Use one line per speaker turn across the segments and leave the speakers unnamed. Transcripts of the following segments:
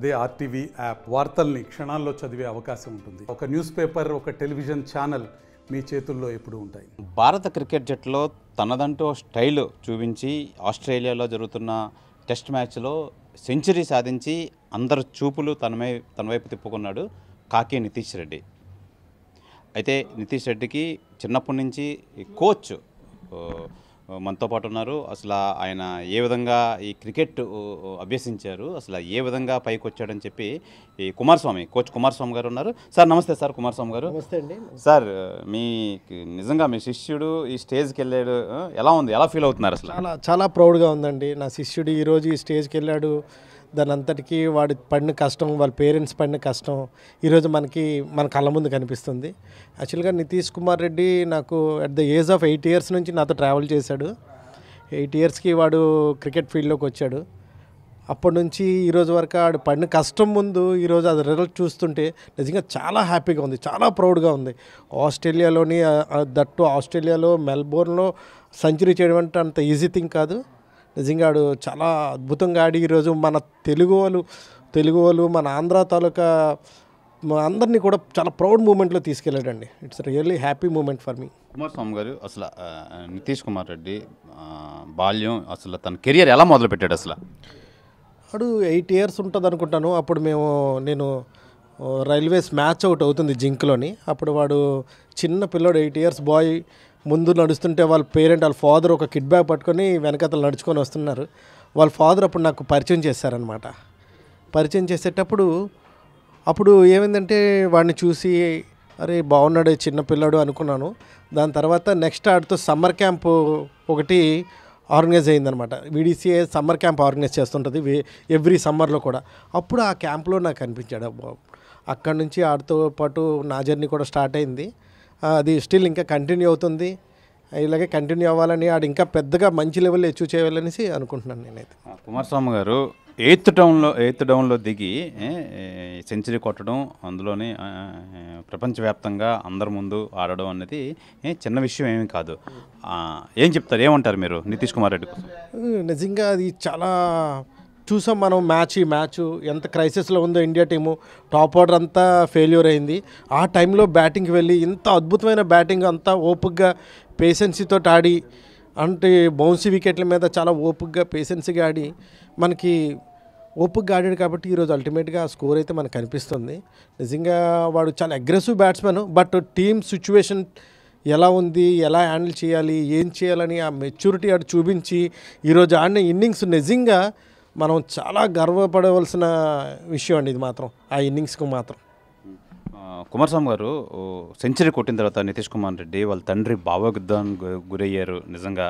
అదే RTV app వార్తల్ని క్షణాల్లో చదివే అవకాశం ఉంటుంది. ఒక న్యూస్ పేపర్, ఒక టెలివిజన్ ఛానల్ మీ చేతుల్లో ఎప్పుడూ ఉంటాయి.
భారత క్రికెట్ జట్టులో తనదంటూ స్టైల్ చూపించి ఆస్ట్రేలియాలో జరుగుతున్న టెస్ట్ మ్యాచ్లో సెంచరీ సాధించి అందరు చూపులు తన వైపు తిప్పుకున్నాడు కాకి నితీష్ రెడ్డి. అయితే నితీష్ రెడ్డికి చిన్నప్పటి నుంచి కోచ్ మనతో పాటు ఉన్నారు. అసలు ఆయన ఏ విధంగా ఈ క్రికెట్ అభ్యసించారు, అసలు ఏ విధంగా పైకి వచ్చాడని చెప్పి ఈ కోచ్ కుమారస్వామి గారు ఉన్నారు. సార్ నమస్తే. సార్ కుమారస్వామి గారు
నమస్తే అండి.
సార్ నిజంగా మీ శిష్యుడు ఈ స్టేజ్కి వెళ్ళాడు, ఎలా ఉంది, ఎలా ఫీల్ అవుతున్నారు? అసలు
చాలా చాలా ప్రౌడ్గా ఉందండి. నా శిష్యుడు ఈరోజు ఈ స్టేజ్కి వెళ్ళాడు. దాని అంతటికీ వాడి పడిన కష్టం, వాళ్ళ పేరెంట్స్ పడిన కష్టం ఈరోజు మన కళ్ళ ముందు కనిపిస్తుంది. యాక్చువల్గా నితీష్ కుమార్ రెడ్డి నాకు at the age of 8 years నుంచి నాతో ట్రావెల్ చేశాడు. 8 yearsకి వాడు క్రికెట్ ఫీల్డ్లోకి వచ్చాడు. అప్పటి నుంచి ఈరోజు వరకు ఆడు పడిన కష్టం ముందు ఈరోజు అది రిజల్ట్ చూస్తుంటే నిజంగా చాలా హ్యాపీగా ఉంది, చాలా ప్రౌడ్గా ఉంది. ఆస్ట్రేలియాలో మెల్బోర్న్లో సెంచరీ చేయడం అంటే అంత ఈజీ థింగ్ కాదు. నిజంగా ఆడు చాలా అద్భుతంగా ఆడి ఈరోజు మన తెలుగు వాళ్ళు మన ఆంధ్ర తాలూకా అందరినీ కూడా చాలా ప్రౌడ్ మూమెంట్లో తీసుకెళ్ళాడండి. It's really happy moment for me.
Kumaraswamy garu, అసలు నితీష్ కుమార్ రెడ్డి బాల్యం, అసలు తన కెరియర్ ఎలా మొదలుపెట్టాడు? అసలు
వాడు 8 years ఉంటుంది అనుకుంటాను. అప్పుడు నేను రైల్వేస్ మ్యాచ్ అవుట్ అవుతుంది జింక్లోని. అప్పుడు వాడు చిన్న పిల్లోడు, 8 years బాయ్, ముందు నడుస్తుంటే వాళ్ళ ఫాదర్ ఒక కిడ్ బ్యాగ్ పట్టుకొని వెనకతలు నడుచుకొని వస్తున్నారు. వాళ్ళ ఫాదర్ అప్పుడు నాకు పరిచయం చేశారనమాట. పరిచయం చేసేటప్పుడు ఏమైందంటే వాడిని చూసి అరే బాగున్నాడు చిన్న పిల్లాడు అనుకున్నాను. దాని తర్వాత నెక్స్ట్ ఆడితో సమ్మర్ క్యాంపు ఒకటి ఆర్గనైజ్ అయిందనమాట. వీడిసిఏ సమ్మర్ క్యాంప్ ఆర్గనైజ్ చేస్తుంటుంది ఎవ్రీ సమ్మర్లో కూడా. అప్పుడు ఆ క్యాంప్లో నాకు కనిపించాడు. అక్కడి నుంచి ఆడితో పాటు నా జర్నీ కూడా స్టార్ట్ అయింది. అది స్టిల్ ఇంకా కంటిన్యూ అవుతుంది. ఇలాగే కంటిన్యూ అవ్వాలని, ఆడు ఇంకా పెద్దగా మంచి లెవెల్లో అచీవ్ చేయాలనేసి అనుకుంటున్నాను నేనైతే.
కుమారస్వామి గారు ఎయిత్ డౌన్లో దిగి సెంచరీ కొట్టడం, అందులోని ప్రపంచవ్యాప్తంగా అందరి ముందు ఆడడం అనేది చిన్న విషయం ఏమీ కాదు. ఏం చెప్తారు, ఏమంటారు మీరు నితీష్ కుమార్ రెడ్డి కోసం?
నిజంగా అది చాలా చూసాం మనం. ఈ మ్యాచ్ ఎంత క్రైసిస్లో ఉందో ఇండియా టీము. టాప్ ఆర్డర్ అంతా ఫెయిల్యూర్ అయింది. ఆ టైంలో బ్యాటింగ్కి వెళ్ళి ఇంత అద్భుతమైన బ్యాటింగ్, అంతా ఓపికగా పేషెన్సీతో ఆడి, అంటే బౌన్సీ వికెట్ల మీద చాలా ఓపికగా పేషెన్సీగా ఆడి మనకి ఓపికగా ఆడాడు. కాబట్టి ఈరోజు అల్టిమేట్గా ఆ స్కోర్ అయితే మనకు కనిపిస్తుంది. నిజంగా వాడు చాలా aggressive batsmen. But team situation ఎలా ఉంది, ఎలా హ్యాండిల్ చేయాలి, ఏం చేయాలని ఆ మెచ్యూరిటీ ఆడు చూపించి ఈరోజు ఆడిన ఇన్నింగ్స్ నిజంగా మనం చాలా గర్వపడవలసిన విషయం అండి ఇది మాత్రం, ఆ ఇన్నింగ్స్కు మాత్రం.
కుమారస్వామి గారు సెంచరీ కొట్టిన తర్వాత నితీష్ కుమార్ రెడ్డి వాళ్ళ తండ్రి భావోద్వేగానికి గురయ్యారు. నిజంగా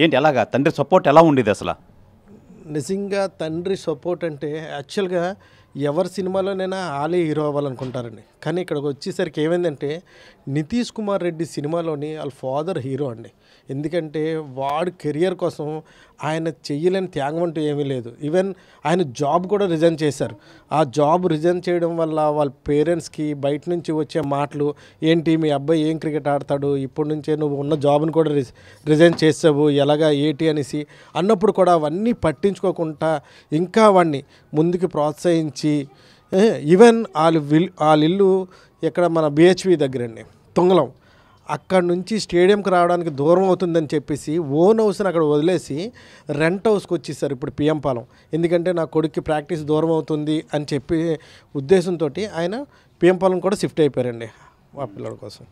ఏంటి, ఎలాగా తండ్రి సపోర్ట్ ఎలా ఉండేది అసలు?
నిజంగా తండ్రి సపోర్ట్ అంటే యాక్చువల్గా ఎవరి సినిమాలోనైనా ఆలే హీరో అవ్వాలనుకుంటారండి. కానీ ఇక్కడికి వచ్చేసరికి ఏమైందంటే నితీష్ కుమార్ రెడ్డి సినిమాలోని వాళ్ళ ఫాదర్ హీరో అండి. ఎందుకంటే వాడు కెరియర్ కోసం ఆయన చెయ్యలేని త్యాగం అంటూ ఏమీ లేదు. ఈవెన్ ఆయన జాబ్ కూడా రిజైన్ చేశారు. ఆ జాబ్ రిజైన్ చేయడం వల్ల వాళ్ళ పేరెంట్స్కి బయట నుంచి వచ్చే మాటలు, ఏంటి మీ అబ్బాయి ఏం క్రికెట్ ఆడతాడు, ఇప్పటి నుంచే నువ్వు ఉన్న జాబ్ని కూడా రిజైన్ చేసావు, ఎలాగా ఏంటి అనేసి అన్నప్పుడు కూడా అవన్నీ పట్టించుకోకుండా ఇంకా వాడిని ముందుకు ప్రోత్సహించి, ఈవెన్ వాళ్ళ ఇల్లు ఎక్కడ మన బిహెచ్వి దగ్గరండి, తొంగలం, అక్కడ నుంచి స్టేడియంకి రావడానికి దూరం అవుతుందని చెప్పేసి ఓన్ హౌస్ని అక్కడ వదిలేసి రెంట్ హౌస్కి వచ్చేసారు ఇప్పుడు పిఎం పాలెం. ఎందుకంటే నా కొడుక్కి ప్రాక్టీస్ దూరం అవుతుంది అని చెప్పి ఉద్దేశంతో ఆయన పిఎం పాలెం కూడా షిఫ్ట్ అయిపోయారండి ఆ పిల్లల కోసం.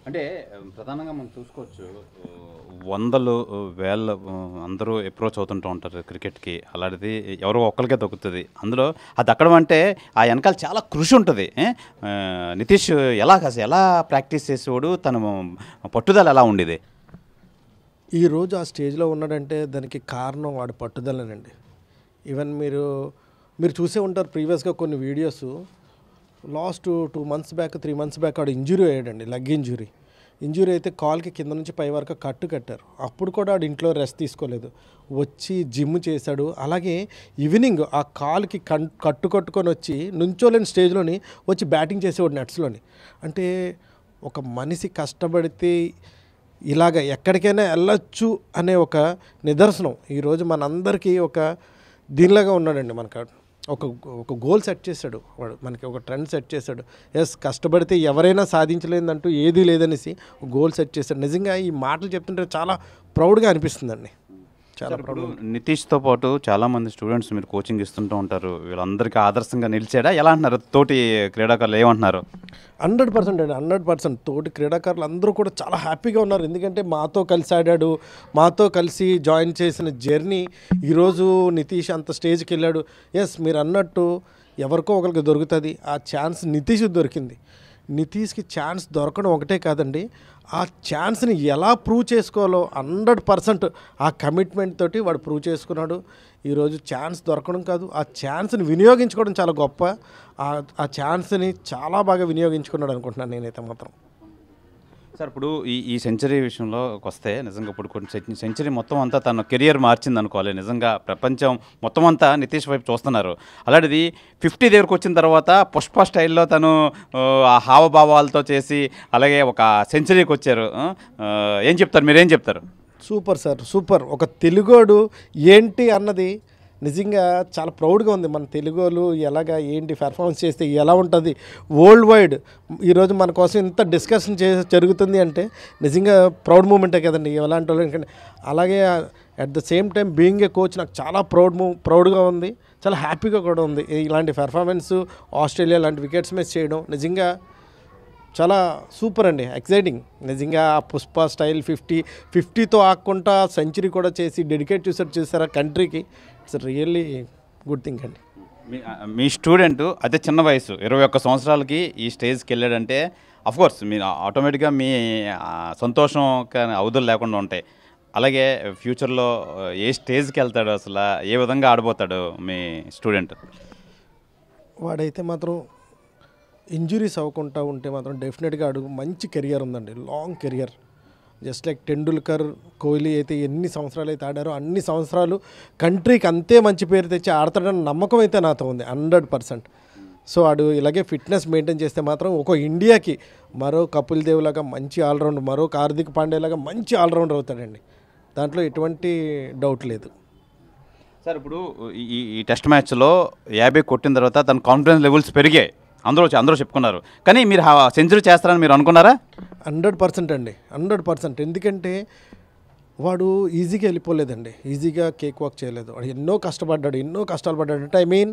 అంటే ప్రధానంగా మనం చూసుకోవచ్చు, వందలు వేల అందరూ అప్రోచ్ అవుతుంటూ ఉంటారు క్రికెట్కి. అలాంటిది ఎవరో ఒక్కరికే దొక్కుతుంది. అందులో అది దక్కడం అంటే ఆ వెనకాల చాలా కృషి ఉంటుంది. నితీష్ ఎలా ప్రాక్టీస్ చేసేవాడు, తన పట్టుదల ఎలా ఉండేది?
ఈరోజు ఆ స్టేజ్లో ఉన్నాడంటే దానికి కారణం వాడి పట్టుదలనండి. ఈవెన్ మీరు చూసే ఉంటారు ప్రీవియస్గా కొన్ని videos. Last 2 months back 3 months back వాడు ఇంజురీ అయ్యాడండి, లెగ్ ఇంజురీ అయితే కాల్కి కింద నుంచి పై వరకు కట్టారు. అప్పుడు కూడా వాడు ఇంట్లో రెస్ట్ తీసుకోలేదు, వచ్చి జిమ్ చేశాడు. అలాగే ఈవినింగ్ ఆ కాల్కి కట్టుకొని వచ్చి నుంచోలేని స్టేజ్లోని వచ్చి బ్యాటింగ్ చేసేవాడు నెట్స్లోని. అంటే ఒక మనిషి కష్టపడితే ఇలాగ ఎక్కడికైనా వెళ్ళొచ్చు అనే ఒక నిదర్శనం ఈరోజు మనందరికీ ఒక దీనిలాగా ఉన్నాడండి మనకు. ఒక ఒక గోల్ సెట్ చేశాడు వాడు, మనకి ఒక ట్రెండ్ సెట్ చేశాడు. ఎస్, కష్టపడితే ఎవరైనా సాధించలేదంటూ ఏదీ లేదనేసి ఒక గోల్ సెట్ చేశాడు. నిజంగా ఈ మాటలు చెప్తుంటే చాలా ప్రౌడ్గా అనిపిస్తుందండి. చాలా
ఇప్పుడు నితీష్తో పాటు చాలామంది స్టూడెంట్స్ మీరు కోచింగ్ ఇస్తుంటూ ఉంటారు, వీళ్ళందరికీ ఆదర్శంగా నిలిచాడా ఎలా అంటున్నారు? తోటి క్రీడాకారులు ఏమంటున్నారు?
100% అండి, 100%. తోటి క్రీడాకారులు అందరూ కూడా చాలా హ్యాపీగా ఉన్నారు. ఎందుకంటే మాతో కలిసి ఆడాడు, మాతో కలిసి జాయిన్ చేసిన జర్నీ ఈరోజు నితీష్ అంత స్టేజ్కి వెళ్ళాడు. ఎస్, మీరు అన్నట్టు ఎవరికో ఒకరికి దొరుకుతుంది. ఆ ఛాన్స్ నితీష్కి దొరికింది. నితీష్కి ఛాన్స్ దొరకడం ఒకటే కాదండి, ఆ ఛాన్స్ని ఎలా ప్రూవ్ చేసుకోవాలో 100% ఆ కమిట్మెంట్ తోటి వాడు ప్రూవ్ చేసుకున్నాడు. ఈరోజు ఛాన్స్ దొరకడం కాదు, ఆ ఛాన్స్ని వినియోగించుకోవడం చాలా గొప్ప. ఆ ఛాన్స్ని చాలా బాగా వినియోగించుకున్నాడు అనుకుంటున్నాను నేనైతే మాత్రం.
సార్ ఇప్పుడు ఈ సెంచరీ విషయంలోకి వస్తే నిజంగా ఇప్పుడు కొన్ని సెంచరీ మొత్తం అంతా తన కెరియర్ మార్చింది అనుకోవాలి. నిజంగా ప్రపంచం మొత్తం అంతా నితీష్ వైపు చూస్తున్నారు. అలాంటిది 50 దగ్గరకు వచ్చిన తర్వాత పుష్ప స్టైల్లో తను ఆ హావభావాలతో చేసి అలాగే ఒక సెంచరీకి వచ్చారు. ఏం చెప్తారు, మీరేం చెప్తారు?
Super sir, super. ఒక తెలుగోడు ఏంటి అన్నది నిజంగా చాలా ప్రౌడ్గా ఉంది. మన తెలుగోళ్ళు ఎలాగా ఏంటి పెర్ఫార్మెన్స్ చేస్తే ఎలా ఉంటుంది వరల్డ్ వైడ్ ఈరోజు మన కోసం ఇంత డిస్కషన్ జరుగుతుంది అంటే నిజంగా ప్రౌడ్ మూమెంటే కదండి ఎలాంటి వాళ్ళు. ఎందుకంటే అలాగే at the same time being a coach నాకు చాలా ప్రౌడ్గా ఉంది, చాలా హ్యాపీగా కూడా ఉంది. ఇలాంటి పెర్ఫార్మెన్స్ ఆస్ట్రేలియా లాంటి వికెట్స్ మీద చేయడం నిజంగా చాలా సూపర్ అండి, ఎక్సైటింగ్. నిజంగా ఆ పుష్ప స్టైల్ 50తో ఆకుండా సెంచరీ కూడా చేసి డెడికేట్ చూసారా కంట్రీకి. ఇట్స్ రియల్లీ గుడ్ థింగ్ అండి.
మీ స్టూడెంట్ అదే చిన్న వయసు 21 సంవత్సరాలకి ఈ స్టేజ్కి వెళ్ళాడంటే అఫ్కోర్స్ మీరు ఆటోమేటిక్గా మీ సంతోషం అవధులు లేకుండా ఉంటాయి. అలాగే ఫ్యూచర్లో ఏ స్టేజ్కి వెళ్తాడు, అసలు ఏ విధంగా ఆడబోతాడు మీ స్టూడెంట్?
వాడైతే మాత్రం ఇంజురీస్ అవ్వకుండా ఉంటే మాత్రం డెఫినెట్గా అడుగు మంచి కెరియర్ ఉందండి, long career. Just like Tendulkar, Kohli అయితే ఎన్ని సంవత్సరాలు అయితే ఆడారో అన్ని సంవత్సరాలు కంట్రీకి అంతే మంచి పేరు తెచ్చి ఆడతాడని నమ్మకం అయితే నాతో ఉంది 100%. సో వాడు ఇలాగే ఫిట్నెస్ మెయింటైన్ చేస్తే మాత్రం ఒక ఇండియాకి మరో కపిల్ దేవ్ లాగా మంచి ఆల్రౌండర్, మరో హార్దిక్ పాండ్యా లాగా మంచి ఆల్రౌండర్ అవుతాడండి, దాంట్లో ఎటువంటి డౌట్ లేదు.
సార్ ఇప్పుడు ఈ టెస్ట్ మ్యాచ్లో 50 కొట్టిన తర్వాత తన కాన్ఫిడెన్స్ లెవెల్స్ పెరిగాయి, అందరూ చెప్పుకున్నారు. కానీ మీరు సెంచరీ చేస్తారని మీరు అనుకున్నారా?
100% అండి, 100%. ఎందుకంటే వాడు ఈజీగా వెళ్ళిపోలేదండి, ఈజీగా కేక్ వాక్ చేయలేదు. వాడు ఎన్నో కష్టాలు పడ్డాడు. అంటే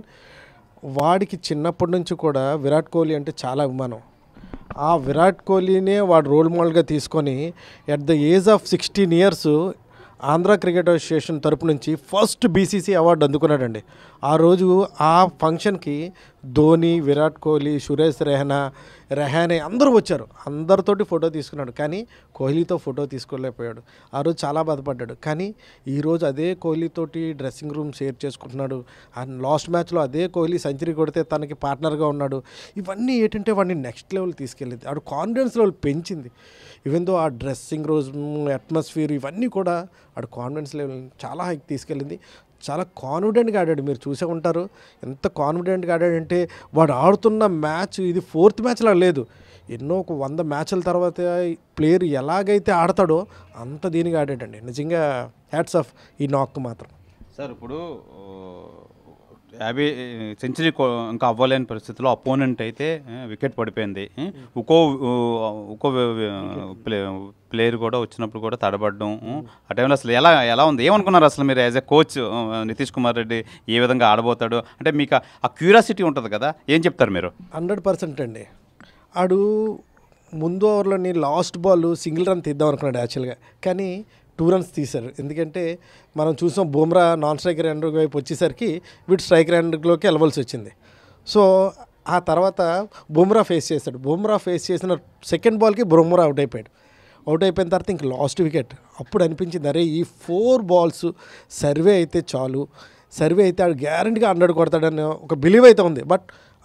వాడికి చిన్నప్పటి నుంచి కూడా విరాట్ కోహ్లీ అంటే చాలా అభిమానం. ఆ విరాట్ కోహ్లీనే వాడు రోల్ మోడల్గా తీసుకొని at the age of 16 years Andhra cricket association తరపు నుంచి ఫస్ట్ బీసీసీ అవార్డు అందుకున్నాడండి. ఆ రోజు ఆ ఫంక్షన్కి ధోని, విరాట్ కోహ్లీ, సురేష్ రెహానే అందరూ వచ్చారు. అందరితోటి ఫోటో తీసుకున్నాడు, కానీ కోహ్లీతో ఫోటో తీసుకోలేకపోయాడు. ఆ రోజు చాలా బాధపడ్డాడు. కానీ ఈరోజు అదే కోహ్లీతోటి డ్రెస్సింగ్ రూమ్ షేర్ చేసుకుంటున్నాడు. లాస్ట్ మ్యాచ్లో అదే కోహ్లీ సెంచరీ కొడితే తనకి పార్ట్నర్గా ఉన్నాడు. ఇవన్నీ ఏంటంటే వాడిని నెక్స్ట్ లెవెల్ తీసుకెళ్ళింది, వాడు కాన్ఫిడెన్స్ లెవెల్ పెంచింది. ఈవెన్ దో ఆ డ్రెస్సింగ్ రూమ్ అట్మాస్ఫియర్ ఇవన్నీ కూడా వాడు కాన్ఫిడెన్స్ లెవెల్ చాలా హైక్ తీసుకెళ్ళింది. చాలా కాన్ఫిడెంట్గా ఆడాడు, మీరు చూసే ఉంటారు ఎంత కాన్ఫిడెంట్గా ఆడాడంటే. వాడు ఆడుతున్న మ్యాచ్ ఇది 4th మ్యాచ్లా లేదు, ఎన్నో ఒక 100 మ్యాచ్ల తర్వాత ప్లేయర్ ఎలాగైతే ఆడతాడో అంత దీనిగా ఆడాడండి. నిజంగా హ్యాట్స్ ఆఫ్ ఈ నాక్ మాత్రం.
సార్ ఇప్పుడు 50 సెంచరీ ఇంకా అవ్వలేని పరిస్థితిలో అపోనెంట్ అయితే వికెట్ పడిపోయింది. ఒక్కో ప్లేయర్ కూడా వచ్చినప్పుడు కూడా తడబడడం, ఆ టైంలో అసలు ఎలా ఉంది, ఏమనుకున్నారు అసలు మీరు as a coach? Nitish Kumar Reddy ఏ విధంగా ఆడబోతాడు అంటే మీకు ఆ క్యూరియాసిటీ ఉంటుంది కదా, ఏం చెప్తారు మీరు?
100% అండి. ఆడు ముందు ఓవర్లోని లాస్ట్ బాల్ సింగిల్ రన్ తీద్దాం అనుకున్నాడు యాక్చువల్గా, కానీ 2 runs తీశారు. ఎందుకంటే మనం చూసాం బుమ్రా నాన్ స్ట్రైకర్ హ్యాండ్ వైపు వచ్చేసరికి వీడు స్ట్రైకర్ హ్యాండ్లోకి వెళ్ళవలసి వచ్చింది. సో ఆ తర్వాత బుమ్రా ఫేస్ చేసిన సెకండ్ బాల్కి బుమ్రా అవుట్ అయిపోయిన తర్వాత ఇంక లాస్ట్ వికెట్. అప్పుడు అనిపించింది అరే ఈ 4 balls సర్వే అయితే చాలు, సర్వే అయితే ఆడు గ్యారెంటీగా 100 కొడతాడని ఒక బిలీవ్ అయితే ఉంది. బట్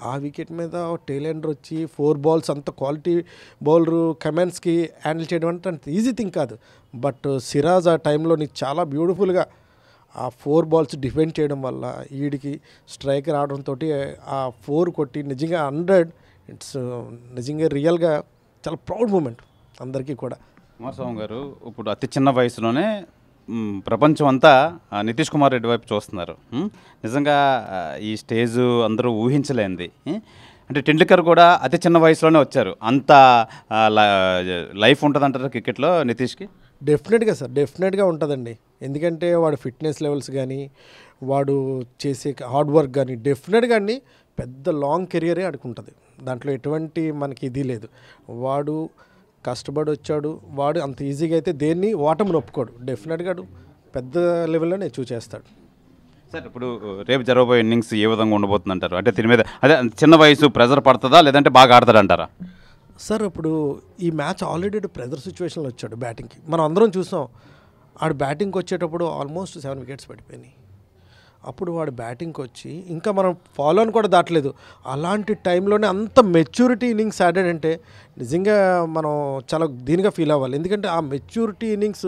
ఆ వికెట్ మీద టైలెండర్ వచ్చి 4 balls అంత క్వాలిటీ బౌలరు కమెన్స్కి హ్యాండిల్ చేయడం అంటే అంత ఈజీ థింగ్ కాదు. బట్ సిరాజ్ ఆ టైంలోని చాలా బ్యూటిఫుల్గా ఆ 4 balls డిఫెండ్ చేయడం వల్ల వీడికి స్ట్రైకర్ ఆడడంతో ఆ 4 కొట్టి నిజంగా 100 ఇట్స్ నిజంగా రియల్గా చాలా ప్రౌడ్ మూమెంట్ అందరికీ కూడా.
కుమారస్వామి గారు ఇప్పుడు అతి చిన్న వయసులోనే ప్రపంచం అంతా నితీష్ కుమార్ రెడ్డి వైపు చూస్తున్నారు. నిజంగా ఈ స్టేజు అందరూ ఊహించలేనిది. అంటే టెండూల్కర్ కూడా అతి చిన్న వయసులోనే వచ్చారు. అంత లైఫ్ ఉంటుందంటారు క్రికెట్లో నితీష్కి?
డెఫినెట్గా సార్, డెఫినెట్గా ఉంటుందండి. ఎందుకంటే వాడు ఫిట్నెస్ లెవెల్స్ కానీ వాడు చేసే హార్డ్ వర్క్ కానీ డెఫినెట్గా అండి పెద్ద లాంగ్ కెరియరే ఆడుకుంటుంది. దాంట్లో ఎటువంటి మనకి ఇది లేదు. వాడు కష్టపడి వచ్చాడు. వాడు అంత ఈజీగా అయితే దేన్ని ఓటమిని ఒప్పుకోడు. డెఫినెట్గా పెద్ద లెవెల్లోనే అచీవ్ చేస్తాడు.
సార్ ఇప్పుడు రేపు జరగబోయే ఇన్నింగ్స్ ఏ విధంగా ఉండబోతుంది అంటారు? అంటే దీని మీద అదే చిన్న వయసు ప్రెజర్ పడుతుందా లేదంటే బాగా ఆడతాడంటారా?
సార్ ఇప్పుడు ఈ మ్యాచ్ ఆల్రెడీ ప్రెజర్ సిచ్యువేషన్లో వచ్చాడు బ్యాటింగ్కి. మనం అందరం చూసాం. ఆడు బ్యాటింగ్కి వచ్చేటప్పుడు ఆల్మోస్ట్ 7 వికెట్స్ పడిపోయినాయి. అప్పుడు వాడు బ్యాటింగ్కి వచ్చి ఇంకా మనం ఫాలో అని కూడా దాటలేదు. అలాంటి టైంలోనే అంత మెచ్యూరిటీ ఇన్నింగ్స్ ఆడాడంటే నిజంగా మనం చాలా దీనిగా ఫీల్ అవ్వాలి. ఎందుకంటే ఆ మెచ్యూరిటీ ఇన్నింగ్స్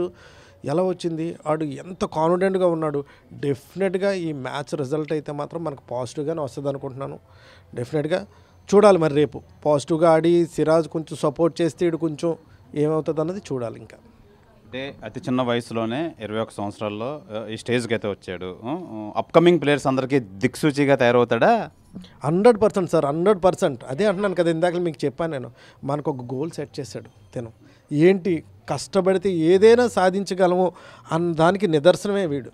ఎలా వచ్చింది, ఆడు ఎంత కాన్ఫిడెంట్గా ఉన్నాడు. డెఫినెట్గా ఈ మ్యాచ్ రిజల్ట్ అయితే మాత్రం మనకు పాజిటివ్గానే వస్తుంది అనుకుంటున్నాను. డెఫినెట్గా చూడాలి మరి రేపు పాజిటివ్గా ఆడి సిరాజ్ కొంచెం సపోర్ట్ చేస్తే ఇడు కొంచెం ఏమవుతుంది అన్నది చూడాలి. ఇంకా
అంటే అతి చిన్న వయసులోనే 21 సంవత్సరాల్లో ఈ స్టేజ్కి అయితే వచ్చాడు. అప్కమింగ్ ప్లేయర్స్ అందరికీ దిక్సూచిగా తయారవుతాడా?
100% సార్, 100%. అదే అంటున్నాను కదా, ఇందాక మీకు చెప్పాను నేను. మనకు ఒక గోల్ సెట్ చేశాడు తను. ఏంటి, కష్టపడితే ఏదైనా సాధించగలము అన్న దానికి నిదర్శనమే వీడు.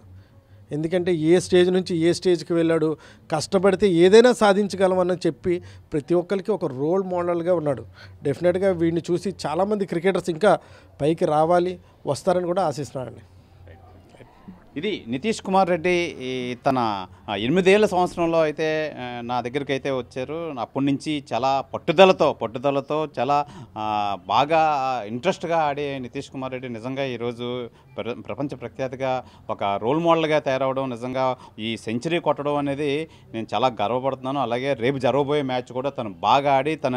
ఎందుకంటే ఏ స్టేజ్ నుంచి ఏ స్టేజ్కి వెళ్ళాడు, కష్టపడితే ఏదైనా సాధించగలమని చెప్పి ప్రతి ఒక్కరికి ఒక రోల్ మోడల్గా ఉన్నాడు. డెఫినెట్గా వీడిని చూసి చాలామంది క్రికెటర్స్ ఇంకా పైకి రావాలి, వస్తారని కూడా ఆశిస్తున్నానండి.
ఇది నితీష్ కుమార్ రెడ్డి తన 8 ఏళ్ల సంవత్సరంలో అయితే నా దగ్గరికి అయితే వచ్చారు. అప్పటి నుంచి చాలా పట్టుదలతో చాలా బాగా ఇంట్రెస్ట్గా ఆడే నితీష్ కుమార్ రెడ్డి నిజంగా ఈరోజు ప్రపంచ ప్రఖ్యాతిగా ఒక రోల్ మోడల్గా తయారవడం, నిజంగా ఈ సెంచరీ కొట్టడం అనేది నేను చాలా గర్వపడుతున్నాను. అలాగే రేపు జరగబోయే మ్యాచ్ కూడా తను బాగా ఆడి తన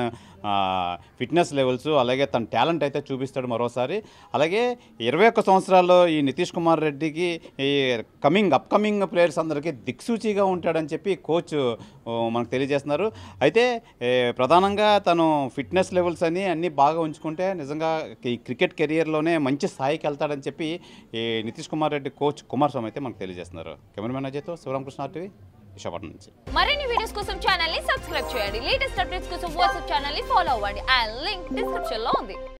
ఫిట్నెస్ లెవెల్స్ అలాగే తన టాలెంట్ అయితే చూపిస్తాడు మరోసారి. అలాగే 21 సంవత్సరాల్లో ఈ నితీష్ కుమార్ రెడ్డికి ఈ అప్కమింగ్ ప్లేయర్స్ అందరికీ దిక్సూచిగా ఉంటాడని చెప్పి కోచ్ మనకు తెలియజేస్తున్నారు. అయితే ప్రధానంగా తను ఫిట్నెస్ లెవెల్స్ అన్నీ బాగా ఉంచుకుంటే నిజంగా ఈ క్రికెట్ కెరియర్లోనే మంచి స్థాయికి వెళ్తాడని చెప్పి ఈ నితీష్ కుమార్ రెడ్డి కోచ్ కుమారస్వామి అయితే మనకు తెలియజేస్తున్నారు. కెమెరామెన్ అజయ్తో శివరామకృష్ణ టీవీ విశాఖపట్నం నుంచి.
మరిన్ని వీడియోస్ కోసం ఛానల్ ని సబ్స్క్రైబ్ చేయండి. లేటెస్ట్ అప్డేట్స్ కోసం వాట్సాప్ ఛానల్ ని ఫాలో అవ్వండి. ఆ లింక్ డిస్క్రిప్షన్ లో ఉంది.